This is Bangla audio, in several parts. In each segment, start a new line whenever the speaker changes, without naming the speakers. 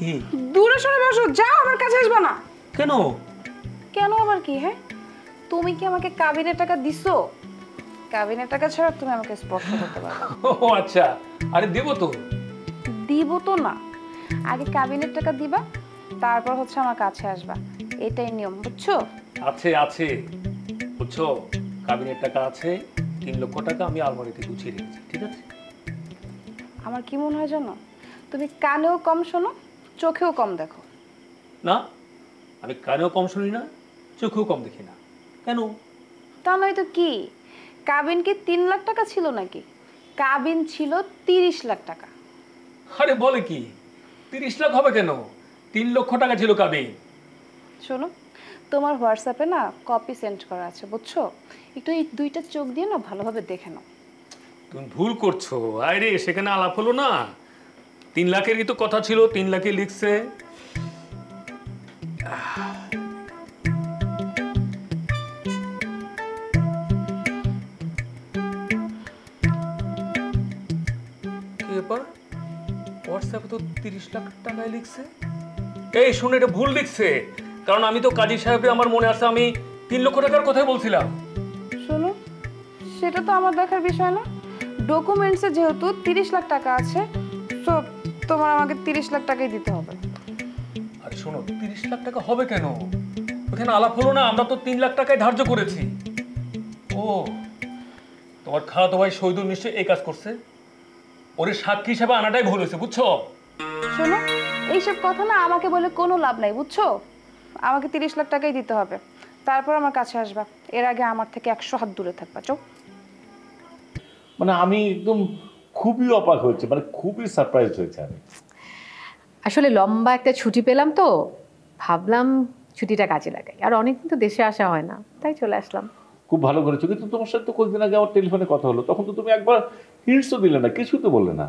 কি
দূরে সরে বসো, যাও, আমার কাছে আসবে না।
কেন?
কেন আবার কি? হ্যাঁ, তুমি কি আমাকে কাবিনের টাকা দিছো? কাবিনের টাকা ছাড়া তুমি আমাকে স্পর্শ করতে পারবে না।
ও আচ্ছা, আরে দেব তো।
দিব তো না, আগে কাবিনের টাকা দিবা, তারপর হচ্ছে আমার কাছে আসবা, এটাই নিয়ম, বুঝছো?
আছে আছে, বুঝছো, কাবিনের টাকা আছে, 3 লক্ষ টাকা আমি আলমারিতে গুছিয়ে রেখেছি, ঠিক আছে?
আমার কি মনে হয় জানো, তুমি কানেও কম শোনো, চোখেও কম দেখো।
না, আমি কানেও কম শুনি না, চোখেও কম দেখি না। কেন?
তা নয় তো কি, কাবিন কি 3 লাখ টাকা ছিল নাকি? কাবিন ছিল 30 লাখ টাকা।
আরে বলে কি, 30 লাখ হবে কেন? 3 লক্ষ টাকা ছিল কাবিন।
শোনো, তোমার হোয়াটসঅ্যাপে না কপি সেন্ড করা আছে, বুঝছো? একটু এই 2টা চোখ দিয়ে না ভালোভাবে দেখে নাও।
তুমি ভুল করছো। আরে সেখানে আলাপ হলো না, 3 লাখেরই তো কথা ছিল, 3 লাখে লিখছে। কি ব্যাপার, হোয়াটসঅ্যাপে তো 30 লাখ টাকায় লিখছে। এই শুনে, এটা ভুল লিখছে, কারণ আমি তো কাজী সাহেবে আমার মনে আছে আমি 3 লক্ষ টাকার কথাই বলছিলাম।
শোনো, সেটা তো আমার দেখার বিষয় না। ডকুমেন্টসে যেহেতু 30 লাখ টাকা আছে, তো তোমার আমাকে 30 লাখ টাকাই দিতে হবে।
আরে শোনো, 30 লাখ টাকা হবে কেন? ওখানে আলাপ হলো না, আমরা তো 3 লাখ টাকায় ধার্য করেছি। ও, তোমার খালাতো ভাই শহীদুল নিশ্চয়ই এই কাজ করছে, ওরে সাক্ষী হিসাবে আনাটাই ভুল হয়েছে, বুঝছো?
শোনো, এইসব কথা না আমাকে বলে কোনো লাভ নাই, বুঝছো? আমাকে 30 লাখ টাকাই দিতে হবে, তারপর আমার কাছে আসবা। এর আগে আমার থেকে 100 হাত দূরে থাকবা, চো।
মানে আমি একদম খুবই অবাক হয়েছে, মানে খুবই সারপ্রাইজ হয়েছে আমি।
আসলে লম্বা একটা ছুটি পেলাম তো, ভাবলাম ছুটিটা কাজে লাগাই। আর অনেকদিন তো দেশে আসা হয় না, তাই চলে আসলাম।
খুব ভালো করেছো, কিন্তু তোমার সাথে তো কয়েকদিন আগে আমার টেলিফোনে কথা হলো, তখন তো তুমি একবার হিন্টসও দিলে না, কিছু তো বললে না।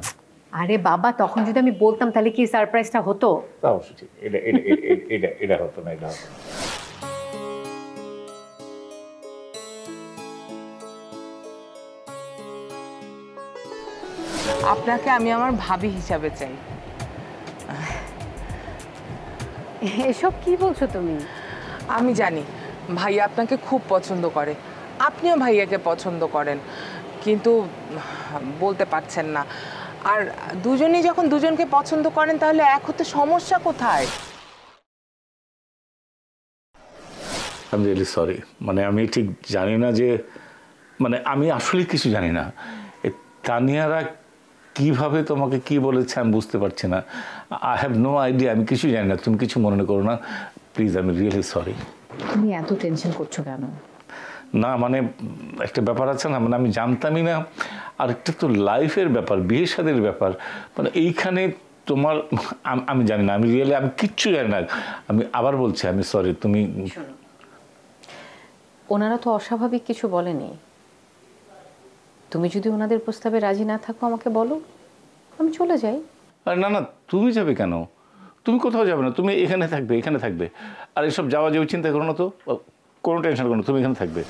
আরে বাবা, তখন যদি আমি বলতাম তাহলে কি সারপ্রাইজটা হতো?
তা অবশ্য ঠিক, এটা এটা এটা- এটা এটা হতো না, এটা হতো না।
আপনাকে আমি আমার ভাবি হিসাবে চাই।
এসব কি বলছো তুমি?
আমি জানি ভাইয়া আপনাকে খুব পছন্দ করে, আপনিও ভাইয়াকে পছন্দ করেন, কিন্তু বলতে পারছেন না। আর দুজনেই যখন দুজনকে পছন্দ করেন তাহলে এক হতে সমস্যা কোথায়?
আই এম রিয়েলি সরি, মানে আমি ঠিক জানি না যে, মানে আমি আসলে কিছু জানি না। তানিয়ারা কিভাবে তোমাকে কি বলেছে আমি বুঝতে পারছি না। আই হ্যাভ নো আইডিয়া, আমি কিছু জানি না, তুমি কিছু মনে করো না প্লিজ, আমি রিয়েলি সরি।
তুমি এত টেনশন করছো কেন?
না মানে একটা ব্যাপার আছে না, মানে আমি জানতামই না, আর একটা তো লাইফের ব্যাপার, বিয়ে শাদীর ব্যাপার, মানে এইখানে তোমার আমি জানি না, আমি রিয়েলি আমি কিচ্ছু জানি না। আমি আবার বলছি আমি সরি। তুমি
শোনো, ওনারা তো অস্বাভাবিক কিছু বলেনি। তুমি যদি ওনাদের প্রস্তাবে রাজি না থাকো আমাকে বলো, আমি চলে যাই।
আর না না, তুমি যাবে কেন? তুমি কোথাও যাবে না, তুমি এখানে থাকবে, এখানে থাকবে। আর এসব যাওয়া যাওয়া চিন্তা করো না তো, কোনো টেনশন করো না, তুমি এখানে থাকবে।